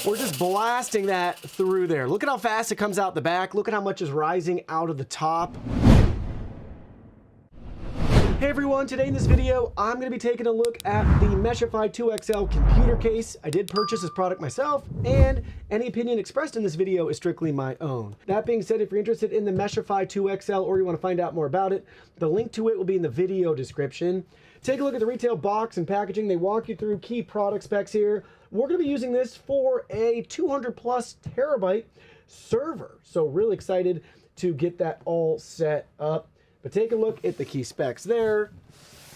We're just blasting that through there. Look at how fast it comes out the back. Look at how much is rising out of the top. Hey everyone, today in this video, I'm going to be taking a look at the Meshify 2XL computer case. I did purchase this product myself, and any opinion expressed in this video is strictly my own. That being said, if you're interested in the Meshify 2XL or you want to find out more about it, the link to it will be in the video description. Take a look at the retail box and packaging. They walk you through key product specs here. We're going to be using this for a 200 plus terabyte server. So really excited to get that all set up. But take a look at the key specs there,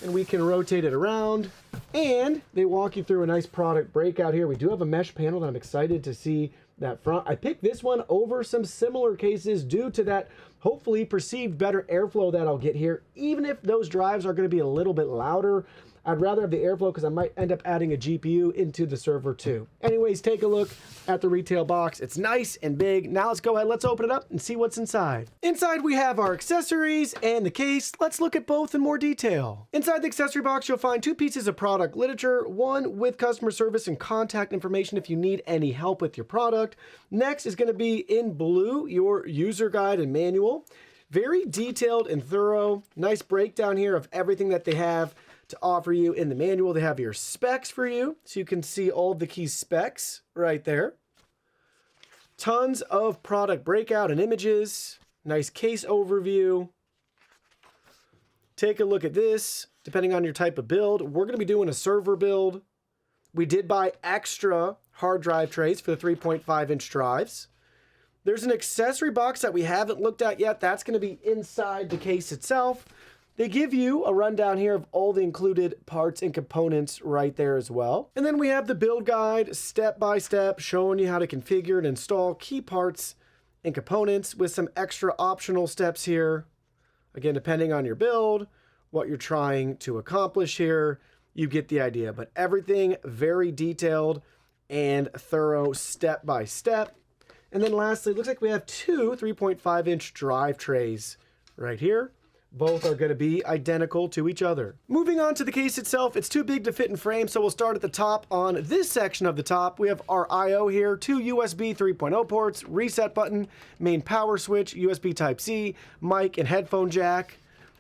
and we can rotate it around, and they walk you through a nice product breakout here. We do have a mesh panel that I'm excited to see that front. I picked this one over some similar cases due to that hopefully perceived better airflow that I'll get here. Even if those drives are going to be a little bit louder, I'd rather have the airflow because I might end up adding a GPU into the server too. Anyways, take a look at the retail box. It's nice and big. Now let's go ahead, let's open it up and see what's inside. Inside we have our accessories and the case. Let's look at both in more detail. Inside the accessory box, you'll find two pieces of product literature, one with customer service and contact information if you need any help with your product. Next is going to be in blue, your user guide and manual. Very detailed and thorough. Nice breakdown here of everything that they have to offer you in the manual. They have your specs for you, so you can see all of the key specs right there. Tons of product breakout and images. Nice case overview. Take a look at this. Depending on your type of build, we're going to be doing a server build. We did buy extra hard drive trays for the 3.5-inch drives. There's an accessory box that we haven't looked at yet. That's going to be inside the case itself. They give you a rundown here of all the included parts and components right there as well. And then we have the build guide, step by step, showing you how to configure and install key parts and components with some extra optional steps here. Again, depending on your build, what you're trying to accomplish here, you get the idea. But everything very detailed and thorough step by step. And then lastly, it looks like we have two 3.5-inch drive trays right here. Both are going to be identical to each other. Moving on to the case itself, it's too big to fit in frame, so we'll start at the top. On this section of the top, we have our I/O here, two USB 3.0 ports, reset button, main power switch, USB Type-C, mic, and headphone jack.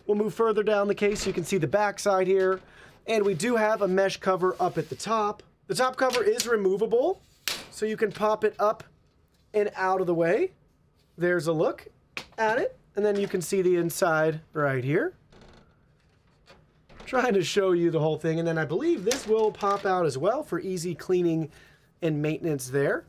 We'll move further down the case so you can see the back side here. And we do have a mesh cover up at the top. The top cover is removable, so you can pop it up and out of the way. There's a look at it. And then you can see the inside right here. Trying to show you the whole thing. And then I believe this will pop out as well for easy cleaning and maintenance there.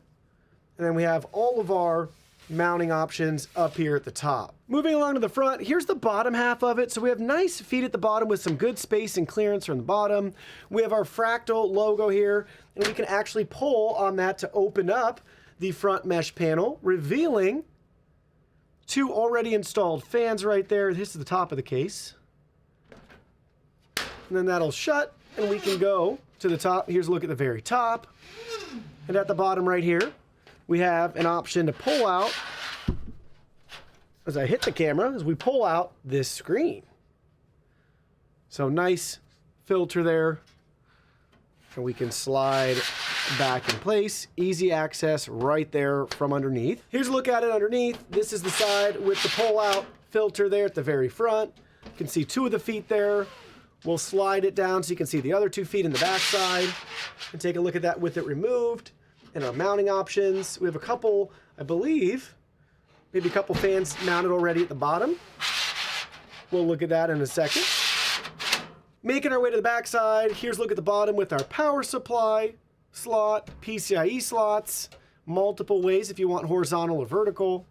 And then we have all of our mounting options up here at the top. Moving along to the front, here's the bottom half of it. So we have nice feet at the bottom with some good space and clearance from the bottom. We have our Fractal logo here, and we can actually pull on that to open up the front mesh panel, revealing two already installed fans right there. This is the top of the case. And then that'll shut, and we can go to the top. Here's a look at the very top. And at the bottom right here, we have an option to pull out, as I hit the camera, as we pull out this screen. So nice filter there. And we can slide back in place. Easy access right there from underneath. Here's a look at it underneath. This is the side with the pull-out filter there at the very front. You can see two of the feet there. We'll slide it down so you can see the other 2 feet in the back side. And take a look at that with it removed. And our mounting options. We have a couple, I believe, maybe a couple fans mounted already at the bottom. We'll look at that in a second. Making our way to the back side, here's a look at the bottom with our power supply slot, PCIe slots, multiple ways if you want horizontal or vertical.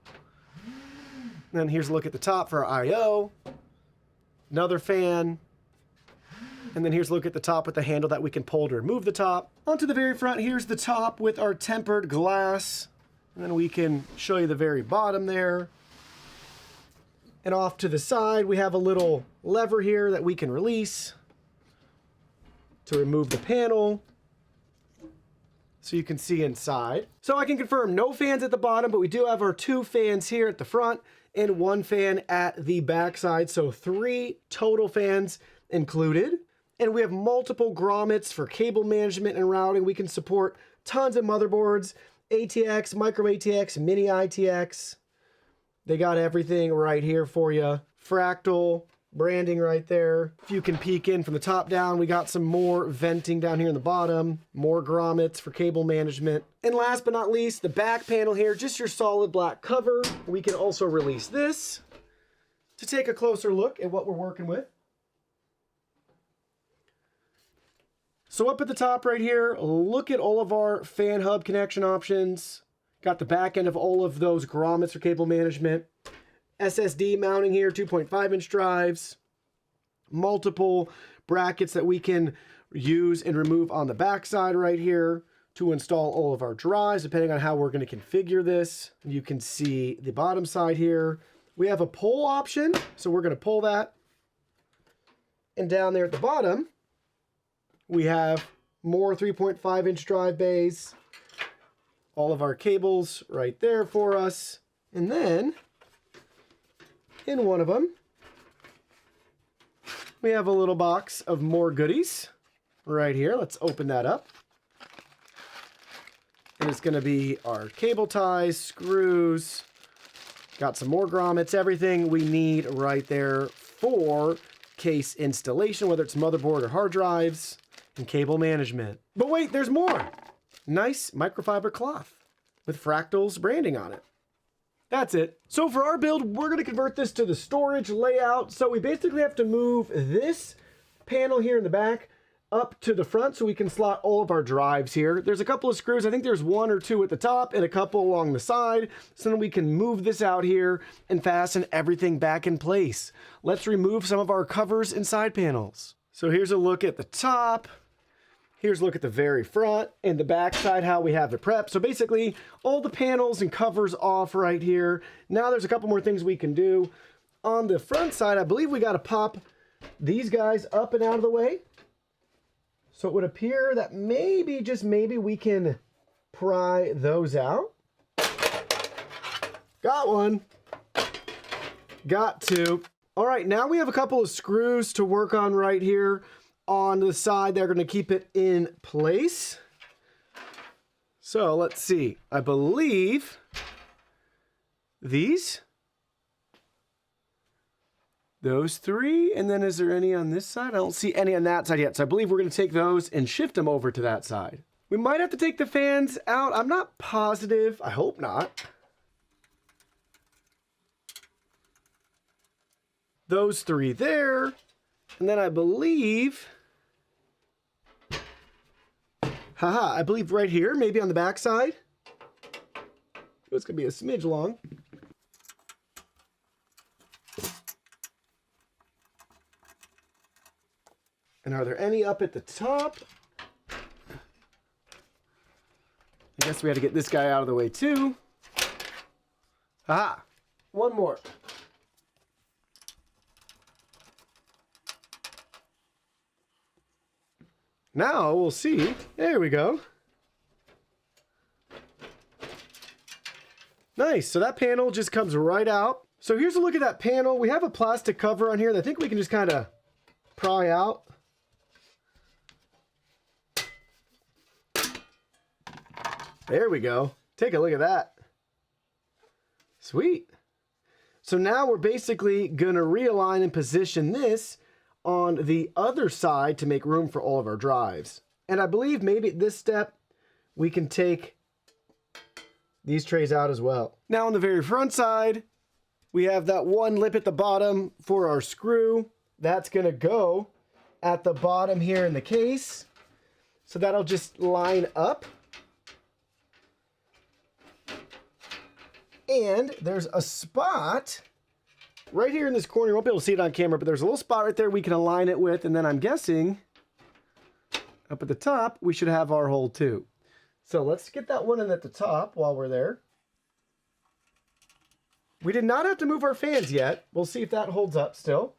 And then here's a look at the top for our I/O, another fan, and then here's a look at the top with the handle that we can pull to remove the top. Onto the very front, here's the top with our tempered glass, and then we can show you the very bottom there. And off to the side, we have a little lever here that we can release to remove the panel so you can see inside. So I can confirm no fans at the bottom, but we do have our 2 fans here at the front and 1 fan at the back side. So 3 total fans included. And we have multiple grommets for cable management and routing. We can support tons of motherboards ATX, micro ATX, mini ITX. They got everything right here for you. Fractal branding right there. If you can peek in from the top down, we got some more venting down here in the bottom, more grommets for cable management. And last but not least, the back panel here, just your solid black cover. We can also release this to take a closer look at what we're working with. So up at the top right here, look at all of our fan hub connection options. Got the back end of all of those grommets for cable management. SSD mounting here, 2.5-inch drives. Multiple brackets that we can use and remove on the back side right here to install all of our drives, depending on how we're going to configure this. You can see the bottom side here. We have a pull option, so we're going to pull that. And down there at the bottom, we have more 3.5-inch drive bays. All of our cables right there for us. And then, in one of them, we have a little box of more goodies right here. Let's open that up. And it's going to be our cable ties, screws, got some more grommets, everything we need right there for case installation, whether it's motherboard or hard drives, and cable management. But wait, there's more. Nice microfiber cloth with Fractal's branding on it. That's it. So for our build, we're going to convert this to the storage layout. So we basically have to move this panel here in the back up to the front so we can slot all of our drives here. There's a couple of screws. I think there's 1 or 2 at the top and a couple along the side. So then we can move this out here and fasten everything back in place. Let's remove some of our covers and side panels. So here's a look at the top. Here's a look at the very front and the back side, how we have it prepped. So basically, all the panels and covers off right here. Now there's a couple more things we can do. On the front side, I believe we got to pop these guys up and out of the way. So it would appear that maybe, just maybe, we can pry those out. Got one. Got two. All right, now we have a couple of screws to work on right here. On the side, they're going to keep it in place. So let's see. I believe these, those 3, and then is there any on this side? I don't see any on that side yet. So I believe we're going to take those and shift them over to that side. We might have to take the fans out. I'm not positive. I hope not. Those 3 there. And then I believe, I believe right here, maybe on the back side. It's going to be a smidge long. And are there any up at the top? I guess we had to get this guy out of the way too. Aha, one more. Now we'll see. There we go. Nice. So that panel just comes right out. So here's a look at that panel. We have a plastic cover on here that I think we can just kind of pry out. There we go. Take a look at that. Sweet. So now we're basically going to realign and position this on the other side to make room for all of our drives. And I believe maybe at this step, we can take these trays out as well. Now on the very front side, we have that one lip at the bottom for our screw. That's going to go at the bottom here in the case. So that'll just line up. And there's a spot right here in this corner. You won't be able to see it on camera, but there's a little spot right there we can align it with. And then I'm guessing up at the top, we should have our hole too. So let's get that one in at the top while we're there. We did not have to move our fans yet. We'll see if that holds up still.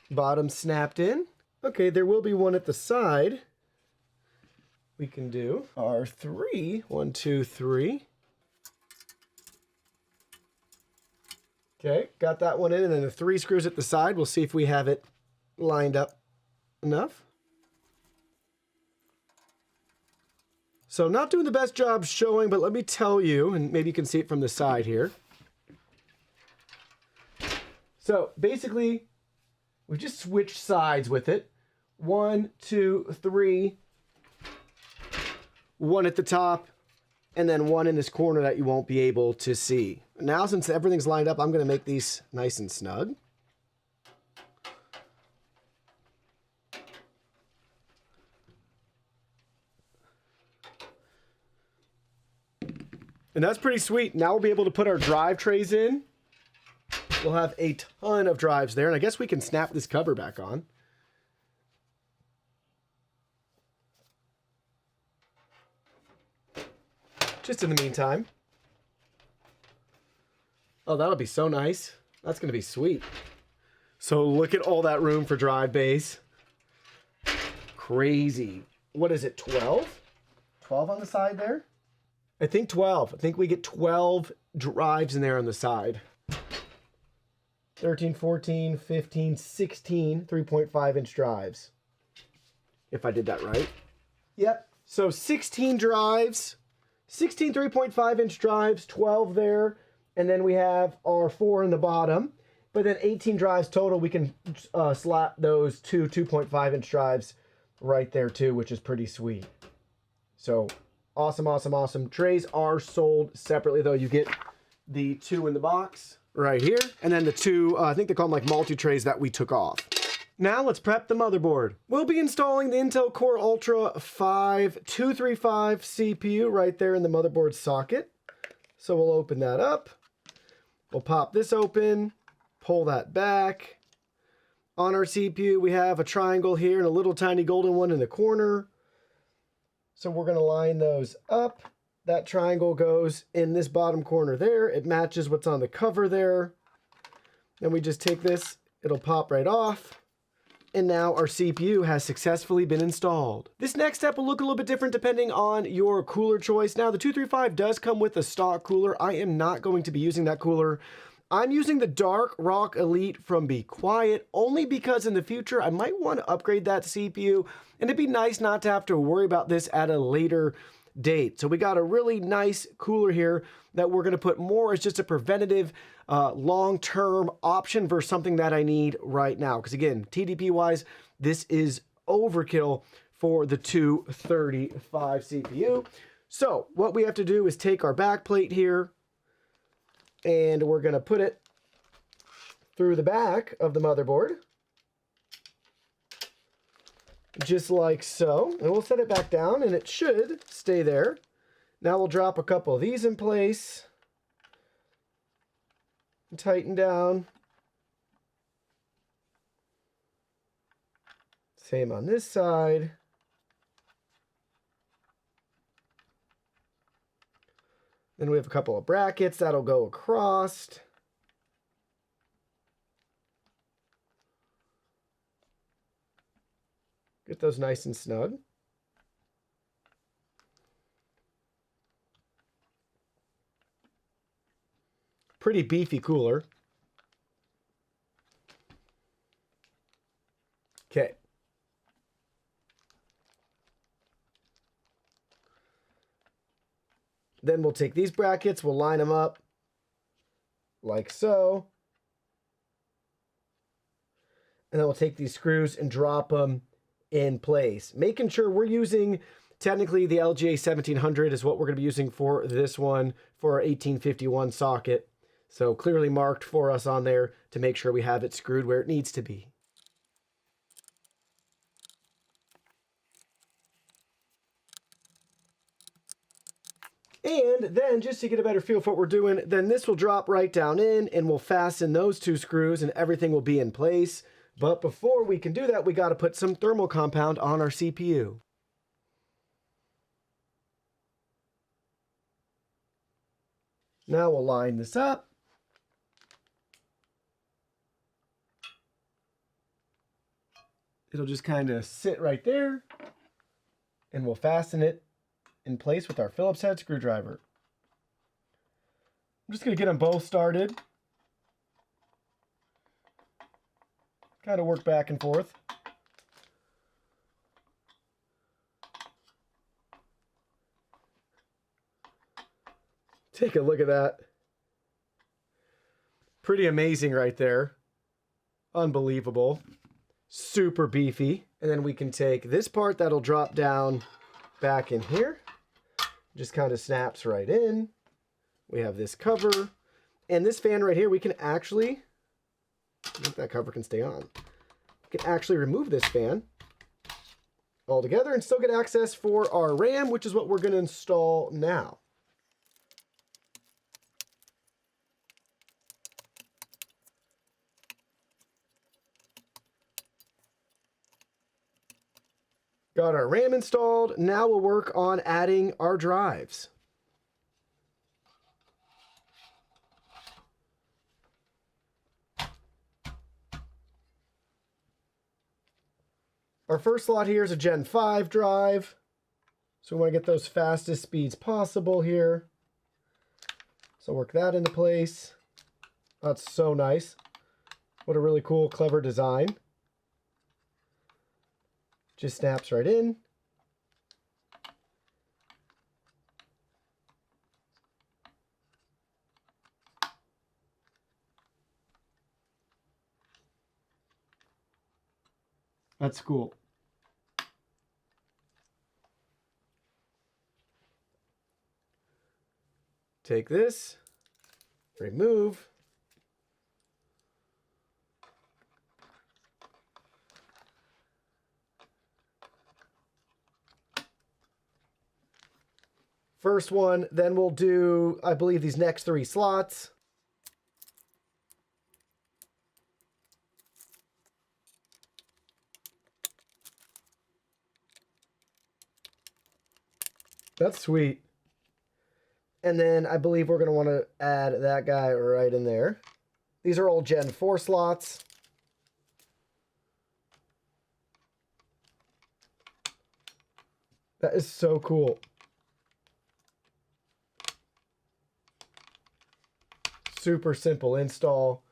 Bottom snapped in. Okay, there will be one at the side. We can do our 3. 1, 2, 3. Okay, got that one in, and then the 3 screws at the side. We'll see if we have it lined up enough. So not doing the best job showing, but let me tell you, and maybe you can see it from the side here. So basically, we just switched sides with it. 1, 2, 3. 1 at the top, and then 1 in this corner that you won't be able to see. Now, since everything's lined up, I'm going to make these nice and snug. And that's pretty sweet. Now we'll be able to put our drive trays in. We'll have a ton of drives there, and I guess we can snap this cover back on. Just in the meantime. Oh, that'll be so nice. That's going to be sweet. So look at all that room for drive bays. Crazy. What is it, 12? 12 on the side there? I think 12. I think we get 12 drives in there on the side. 13, 14, 15, 16 3.5-inch drives. If I did that right. Yep. So 16 drives. 16 3.5-inch drives, 12 there, and then we have our 4 in the bottom. But then 18 drives total, we can slap those 2.5-inch drives right there too, which is pretty sweet. So awesome, awesome, awesome. Trays are sold separately though. You get the 2 in the box right here, and then the 2, I think they call them like multi-trays that we took off. Now let's prep the motherboard. We'll be installing the Intel Core Ultra 5 235 CPU right there in the motherboard socket. So we'll open that up. We'll pop this open, pull that back. On our CPU, we have a triangle here and a little tiny golden one in the corner. So we're going to line those up. That triangle goes in this bottom corner there. It matches what's on the cover there. Then we just take this, it'll pop right off. And now our CPU has successfully been installed. This next step will look a little bit different depending on your cooler choice. Now the 235 does come with a stock cooler. I am not going to be using that cooler. I'm using the Dark Rock Elite from Be Quiet only because in the future I might want to upgrade that CPU, and it'd be nice not to have to worry about this at a later date. So we got a really nice cooler here that we're going to put more as just a preventative long-term option versus something that I need right now. Because again, TDP wise, this is overkill for the 235 CPU. So what we have to do is take our back plate here and we're going to put it through the back of the motherboard. Just like so. And we'll set it back down and it should stay there. Now we'll drop a couple of these in place. And tighten down. Same on this side. Then we have a couple of brackets that'll go across. Get those nice and snug. Pretty beefy cooler. Okay. Then we'll take these brackets, we'll line them up like so. And then we'll take these screws and drop them in place. Making sure we're using, technically the LGA 1700 is what we're going to be using for this one for our 1851 socket. So clearly marked for us on there to make sure we have it screwed where it needs to be. And then just to get a better feel for what we're doing, then this will drop right down in and we'll fasten those 2 screws and everything will be in place. But before we can do that, we got to put some thermal compound on our CPU. Now we'll line this up. It'll just kind of sit right there and we'll fasten it in place with our Phillips head screwdriver. I'm just going to get them both started. Kind of work back and forth. Take a look at that. Pretty amazing right there. Unbelievable. Super beefy. And then we can take this part that'll drop down back in here. Just kind of snaps right in. We have this cover. And this fan right here, we can actually, I think that cover can stay on. We can actually remove this fan altogether and still get access for our RAM, which is what we're going to install now. Got our RAM installed. Now we'll work on adding our drives. Our first slot here is a Gen 5 drive. So we want to get those fastest speeds possible here. So work that into place. That's so nice. What a really cool, clever design. Just snaps right in. That's cool. Take this, remove. First one, then we'll do, I believe, these next 3 slots. That's sweet. And then I believe we're going to want to add that guy right in there. These are all Gen 4 slots. That is so cool. Super simple install.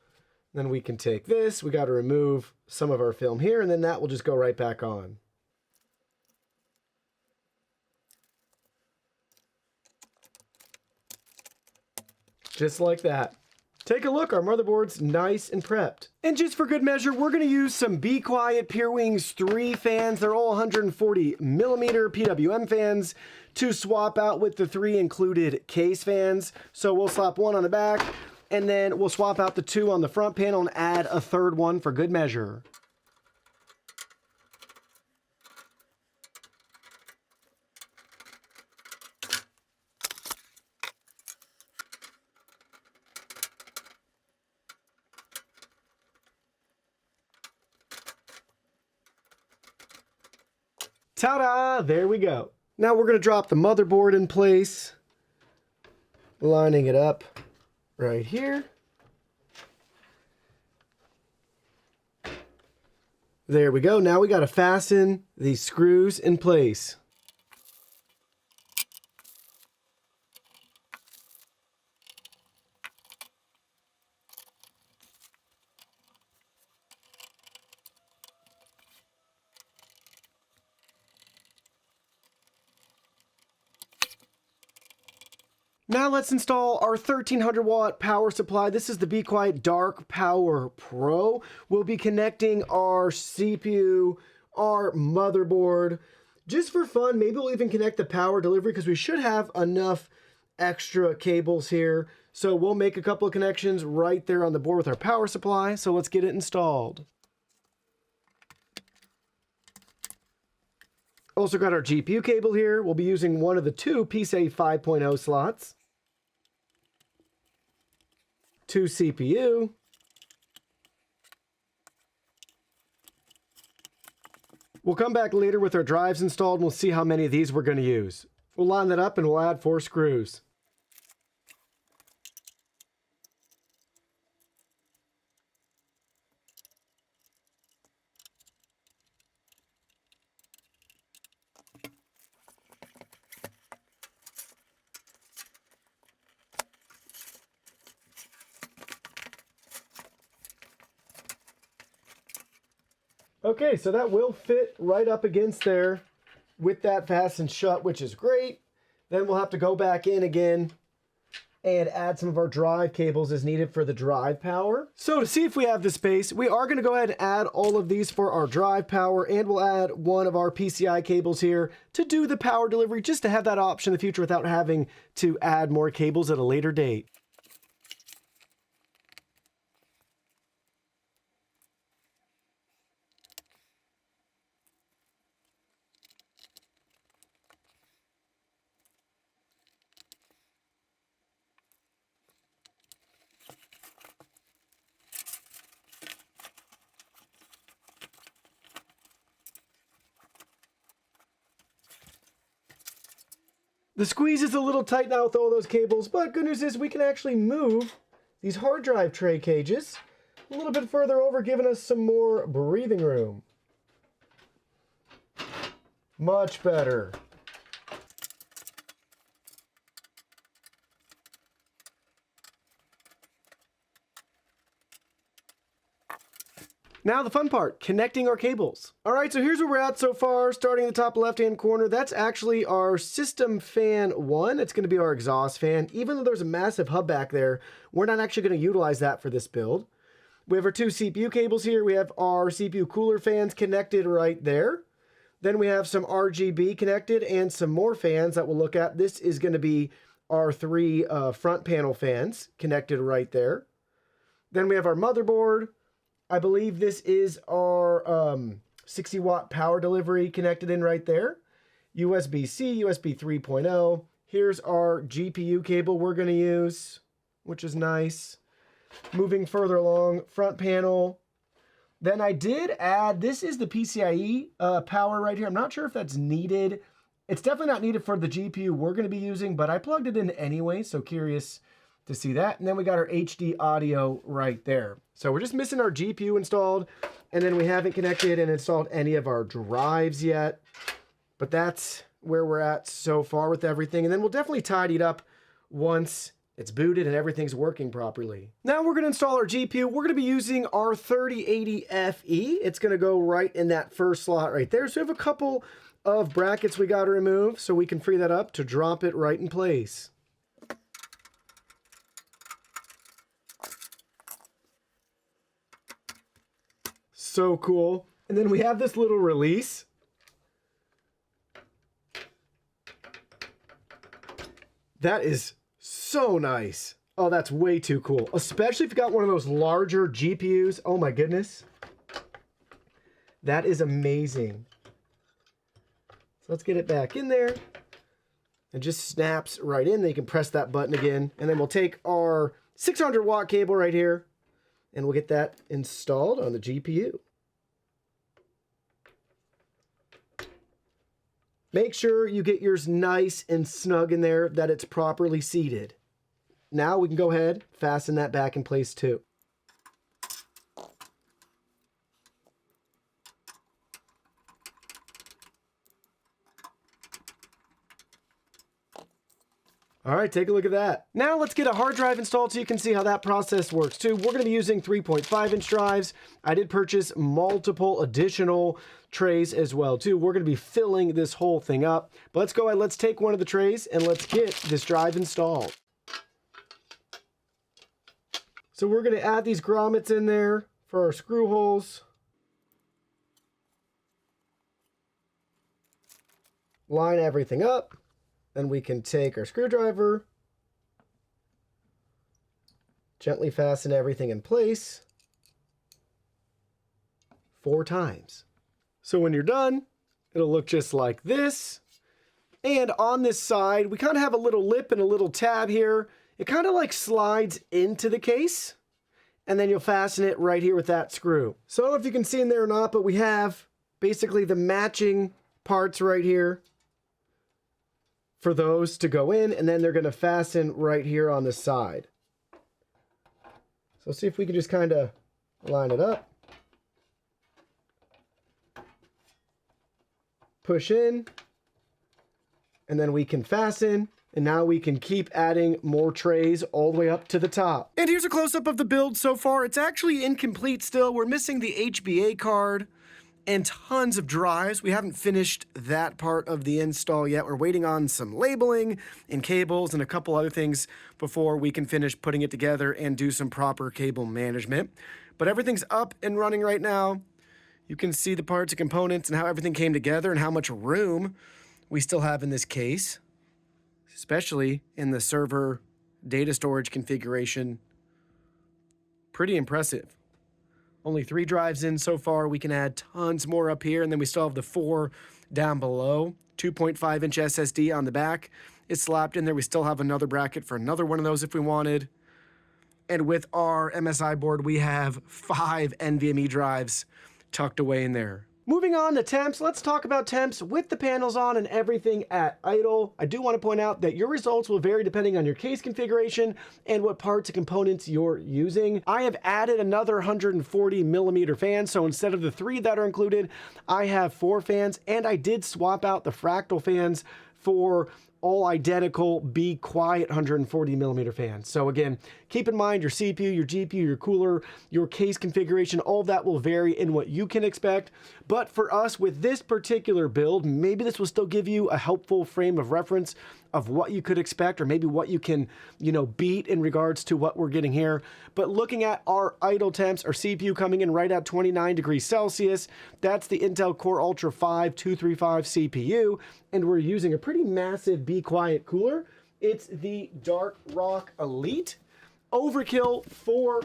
Then we can take this. We got to remove some of our film here, and then that will just go right back on. Just like that. Take a look, our motherboard's nice and prepped. And just for good measure, we're gonna use some Be Quiet PureWings 3 fans. They're all 140 millimeter PWM fans to swap out with the 3 included case fans. So we'll slap one on the back, and then we'll swap out the 2 on the front panel and add a 3rd one for good measure. Ta-da! There we go. Now we're going to drop the motherboard in place, lining it up right here. There we go. Now we got to fasten these screws in place. Now let's install our 1300 watt power supply. This is the Be Quiet Dark Power Pro. We'll be connecting our CPU, our motherboard. Just for fun, maybe we'll even connect the power delivery because we should have enough extra cables here. So we'll make a couple of connections right there on the board with our power supply. So let's get it installed. Also got our GPU cable here. We'll be using one of the 2 PCIe 5.0 slots. 2 CPU. We'll come back later with our drives installed and we'll see how many of these we're going to use. We'll line that up and we'll add 4 screws. Okay, so that will fit right up against there with that fastened shut, which is great. Then we'll have to go back in again and add some of our drive cables as needed for the drive power. So to see if we have the space, we are going to go ahead and add all of these for our drive power, and we'll add one of our PCI cables here to do the power delivery, just to have that option in the future without having to add more cables at a later date. The squeeze is a little tight now with all those cables, but good news is we can actually move these hard drive tray cages a little bit further over, giving us some more breathing room. Much better. Now the fun part, connecting our cables. All right, so here's where we're at so far. Starting in the top left-hand corner, that's actually our system fan 1. It's gonna be our exhaust fan. Even though there's a massive hub back there, we're not actually gonna utilize that for this build. We have our 2 CPU cables here. We have our CPU cooler fans connected right there. Then we have some RGB connected and some more fans that we'll look at. This is gonna be our 3 front panel fans connected right there. Then we have our motherboard. I believe this is our 60 watt power delivery connected in right there. USB-C, USB 3.0. Here's our GPU cable we're going to use, which is nice. Moving further along, front panel. Then I did add, this is the PCIe power right here. I'm not sure if that's needed. It's definitely not needed for the GPU we're going to be using, but I plugged it in anyway, so curious to see that. And then we got our HD audio right there. So we're just missing our GPU installed, and then we haven't connected and installed any of our drives yet. But that's where we're at so far with everything. And then we'll definitely tidy it up once it's booted and everything's working properly. Now we're gonna install our GPU. We're gonna be using our 3080 FE. It's gonna go right in that first slot right there. So we have a couple of brackets we gotta remove so we can free that up to drop it right in place. So cool. And then we have this little release. That is so nice. Oh, that's way too cool. Especially if you got one of those larger GPUs. Oh my goodness. That is amazing. So let's get it back in there. It just snaps right in. Then you can press that button again. And then we'll take our 600 watt cable right here and we'll get that installed on the GPU. Make sure you get yours nice and snug in there, that it's properly seated. Now we can go ahead, fasten that back in place too. All right, take a look at that. Now let's get a hard drive installed so you can see how that process works too. We're gonna be using 3.5-inch drives. I did purchase multiple additional trays as well too. We're gonna be filling this whole thing up. But let's go ahead, let's take one of the trays and let's get this drive installed. So we're gonna add these grommets in there for our screw holes. Line everything up. Then we can take our screwdriver, gently fasten everything in place 4 times. So when you're done, it'll look just like this. And on this side, we kind of have a little lip and a little tab here. It kind of like slides into the case, and then you'll fasten it right here with that screw. So I don't know if you can see in there or not, but we have basically the matching parts right here for those to go in, and then they're going to fasten right here on the side. So see if we can just kind of line it up. Push in, and then we can fasten, and now we can keep adding more trays all the way up to the top. And here's a close-up of the build so far. It's actually incomplete still. We're missing the HBA card. and tons of drives. We haven't finished that part of the install yet. We're waiting on some labeling and cables and a couple other things before we can finish putting it together and do some proper cable management. But everything's up and running right now. You can see the parts and components and how everything came together and how much room we still have in this case, especially in the server data storage configuration. Pretty impressive. Only 3 drives in so far. We can add tons more up here, and then we still have the 4 down below. 2.5-inch SSD on the back is slapped in there. We still have another bracket for another one of those if we wanted. And with our MSI board, we have 5 NVMe drives tucked away in there. Moving on to temps, let's talk about temps with the panels on and everything at idle. I do want to point out that your results will vary depending on your case configuration and what parts and components you're using. I have added another 140 millimeter fan, so instead of the 3 that are included, I have 4 fans, and I did swap out the Fractal fans for all identical Be Quiet 140 millimeter fans. So again, keep in mind your CPU, your GPU, your cooler, your case configuration, all that will vary in what you can expect. But for us with this particular build, maybe this will still give you a helpful frame of reference of what you could expect, or maybe what you can, beat in regards to what we're getting here. But looking at our idle temps, our CPU coming in right at 29 degrees Celsius. That's the Intel Core Ultra 5 235 CPU, and we're using a pretty massive Be Quiet cooler. It's the Dark Rock Elite. Overkill for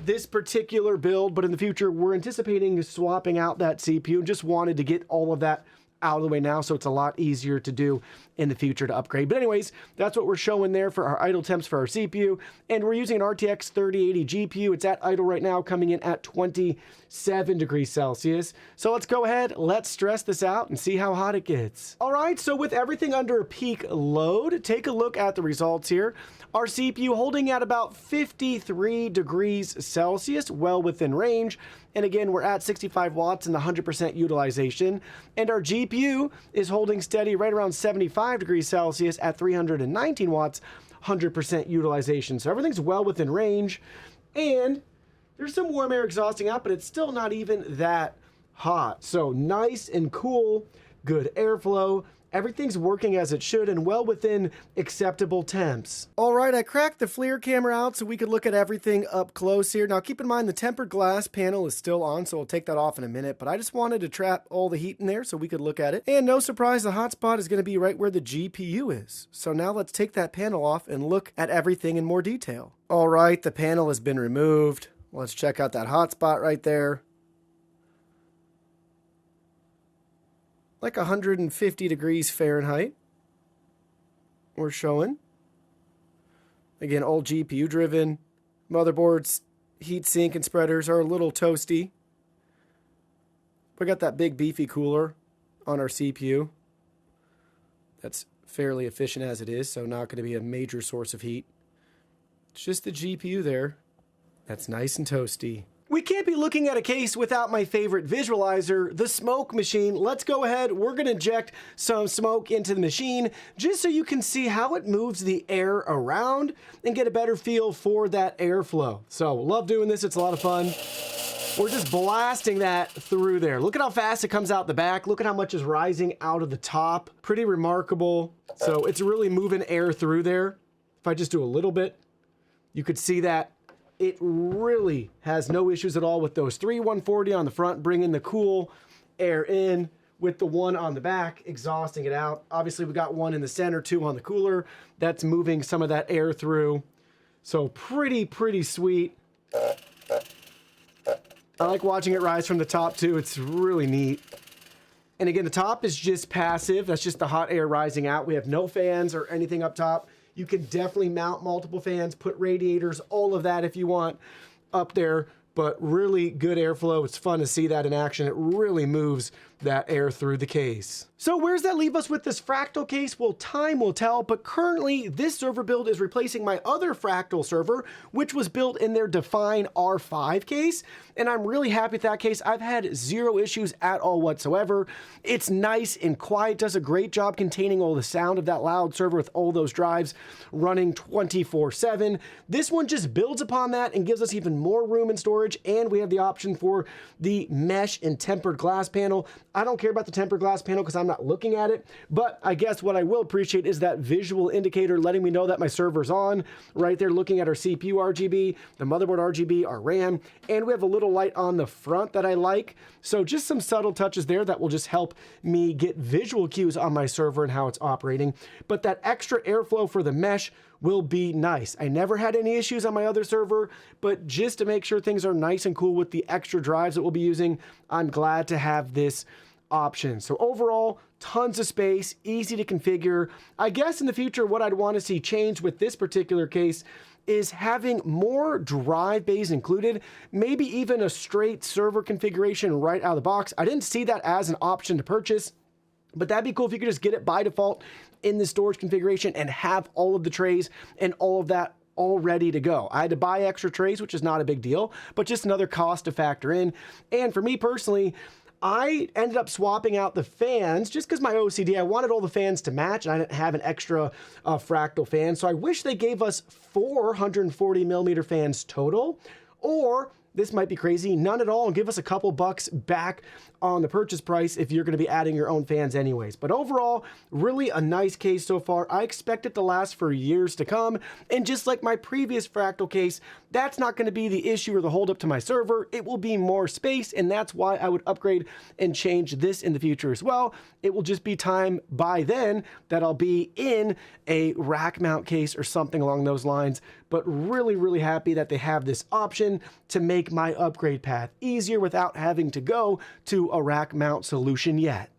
this particular build, but in the future, we're anticipating swapping out that CPU, and just wanted to get all of that out of the way now, so it's a lot easier to do in the future to upgrade. But anyways, that's what we're showing there for our idle temps for our CPU, and we're using an RTX 3080 GPU. It's at idle right now, coming in at 27 degrees Celsius. So let's go ahead, let's stress this out and see how hot it gets. All right, so with everything under peak load, take a look at the results here. Our CPU holding at about 53 degrees Celsius, well within range. And again, we're at 65 watts and 100% utilization. And our GPU is holding steady right around 75 degrees Celsius at 319 watts, 100% utilization. So everything's well within range. And there's some warm air exhausting out, but it's still not even that hot. So nice and cool, good airflow. Everything's working as it should and well within acceptable temps. All right, I cracked the FLIR camera out so we could look at everything up close here. Now keep in mind the tempered glass panel is still on, so we'll take that off in a minute, but I just wanted to trap all the heat in there so we could look at it. And no surprise, the hotspot is going to be right where the GPU is. So now let's take that panel off and look at everything in more detail. All right, the panel has been removed. Let's check out that hotspot right there. Like 150 degrees Fahrenheit we're showing. Again, all GPU driven. Motherboard's heatsink and spreaders are a little toasty. We got that big beefy cooler on our CPU. That's fairly efficient as it is, so not going to be a major source of heat. It's just the GPU there. That's nice and toasty. We can't be looking at a case without my favorite visualizer, the smoke machine. Let's go ahead. We're going to inject some smoke into the machine just so you can see how it moves the air around and get a better feel for that airflow. So love doing this. It's a lot of fun. We're just blasting that through there. Look at how fast it comes out the back. Look at how much is rising out of the top. Pretty remarkable. So it's really moving air through there. If I just do a little bit, you could see that it really has no issues at all with those 3 140 on the front, bringing the cool air in, with the one on the back exhausting it out. Obviously, we got one in the center, 2 on the cooler. That's moving some of that air through. So pretty sweet. I like watching it rise from the top too. It's really neat. And again, the top is just passive. That's just the hot air rising out. We have no fans or anything up top. You can definitely mount multiple fans, put radiators, all of that if you want up there, but really good airflow. It's fun to see that in action. It really moves that air through the case. So where's that leave us with this Fractal case? Well, time will tell, but currently this server build is replacing my other Fractal server, which was built in their Define R5 case, and I'm really happy with that case. I've had zero issues at all whatsoever. It's nice and quiet, does a great job containing all the sound of that loud server with all those drives running 24/7. This one just builds upon that and gives us even more room and storage, and we have the option for the mesh and tempered glass panel. I don't care about the tempered glass panel because I'm not looking at it, but I guess what I will appreciate is that visual indicator letting me know that my server's on. Right there looking at our CPU RGB, the motherboard RGB, our RAM, and we have a little light on the front that I like. So just some subtle touches there that will just help me get visual cues on my server and how it's operating. But that extra airflow for the mesh will be nice. I never had any issues on my other server, but just to make sure things are nice and cool with the extra drives that we'll be using, I'm glad to have this option. So overall, tons of space, easy to configure. I guess in the future, what I'd want to see change with this particular case is having more drive bays included, maybe even a straight server configuration right out of the box. I didn't see that as an option to purchase, but that'd be cool if you could just get it by default in the storage configuration and have all of the trays and all of that all ready to go. I had to buy extra trays, which is not a big deal, but just another cost to factor in. And for me personally, I ended up swapping out the fans just because my OCD, I wanted all the fans to match and I didn't have an extra Fractal fan. So I wish they gave us 440 millimeter fans total, or this might be crazy, none at all, and give us a couple bucks back on the purchase price if you're going to be adding your own fans anyways. But overall, really a nice case so far. I expect it to last for years to come, and just like my previous Fractal case, that's not going to be the issue or the holdup to my server. It will be more space, and that's why I would upgrade and change this in the future as well. It will just be time by then that I'll be in a rack mount case or something along those lines. But really, really happy that they have this option to make my upgrade path easier without having to go to a rack mount solution yet.